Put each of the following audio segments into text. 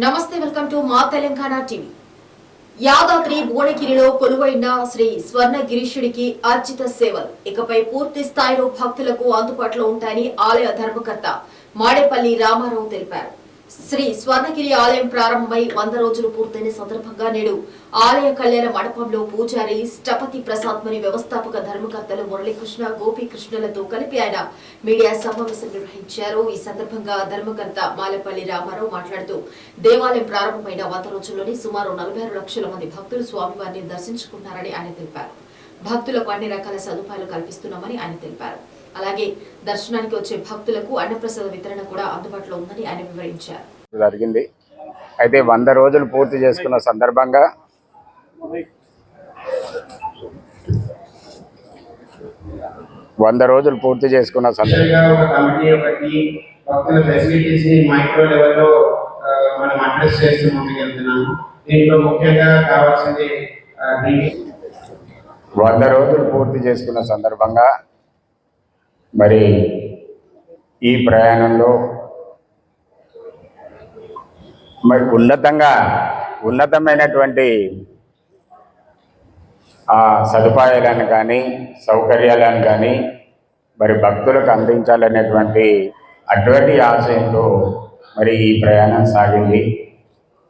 నమస్తే, welcome to మా Telangana TV. Yadadri భువనగిరిలో కొలువైన శ్రీ స్వర్ణగిరీశుడికి అర్జిత సేవలు ఇకపై పూర్తి స్థాయిలో భక్తులకు అందుబాటులో ఉంటాయని ఆలయ ధర్మకర్త మాడేపల్లి రామారావు తెలిపారు. శ్రీ స్వర్ణగిరి ఆలయం ప్రారంభమై 100 రోజులు పూర్తయిన సందర్భంగా నేడు ఆలయ కళ్యాణ మండపంలో పూజారి స్టపతి ప్రసాద్ మరియు వ్యవస్థాపక ధర్మకర్తలు మురళీకృష్ణ, గోపీకృష్ణలతో కలిపి ఆయన మీడియా సమావేశం నిర్వహించారు. ఈ సందర్భంగా ధర్మకర్త మాలేపల్లి రామారావు మాట్లాడుతూ దేవాలయం ప్రారంభమైన 100 రోజుల్లోనే సుమారు 46 లక్షల మంది భక్తులు స్వామివారిని దర్శించుకున్నారని ఆయన తెలిపారు. భక్తులకు అన్ని రకాల సదుపాయాలు కల్పిస్తున్నామని ఆయన తెలిపారు. అలాగే దర్శనానికి వచ్చే భక్తులకు అన్నప్రసాద వితరణ కూడా అందుబాటులో ఉందని ఆయన వివరించారు. జరిగింది. అయితే 100 రోజులు పూర్తి చేసుకున్న సందర్భంగా మనం అడ్రస్ చేస్తూ ముందుకెళ్తున్నాము. దీంట్లో ముఖ్యంగా కావాల్సింది 100 రోజులు పూర్తి చేసుకున్న సందర్భంగా మరి ఈ ప్రయాణంలో మరి ఉన్నతమైనటువంటి సదుపాయాలను కానీ సౌకర్యాలను కానీ మరి భక్తులకు అందించాలనేటువంటి అటువంటి ఆశయంలో మరి ఈ ప్రయాణం సాగింది.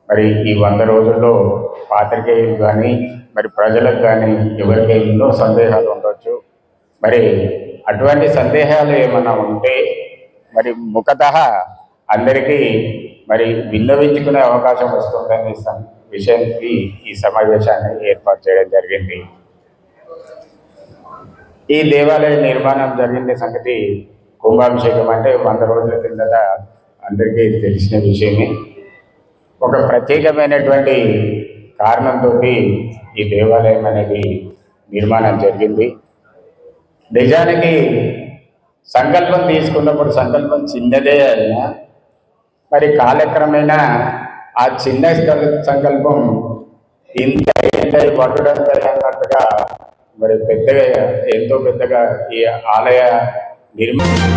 మరి ఈ 100 రోజుల్లో పాత్రికేయులు కానీ మరి ప్రజలకు కానీ ఎవరికి ఎన్నో సందేహాలు ఉండొచ్చు. మరి అటువంటి సందేహాలు ఏమైనా ఉంటే మరి ముఖతః అందరికీ మరి విన్నవించుకునే అవకాశం వస్తుందనే విషయానికి ఈ సమావేశాన్ని ఏర్పాటు చేయడం జరిగింది. ఈ దేవాలయ నిర్మాణం జరిగిన సంగతి కుంభాభిషేకం అంటే 100 రోజుల కిందట అందరికీ తెలిసిన విషయమే. ఒక ప్రత్యేకమైనటువంటి కారణంతో ఈ దేవాలయం అనేది నిర్మాణం జరిగింది. నిజానికి సంకల్పం తీసుకున్నప్పుడు సంకల్పం చిన్నదే అయినా మరి కాలక్రమేణా ఆ చిన్న సంకల్పం ఇంత పట్టుడంత అన్నట్టుగా మరి పెద్దగా ఎంతో పెద్దగా ఈ ఆలయ నిర్మాణం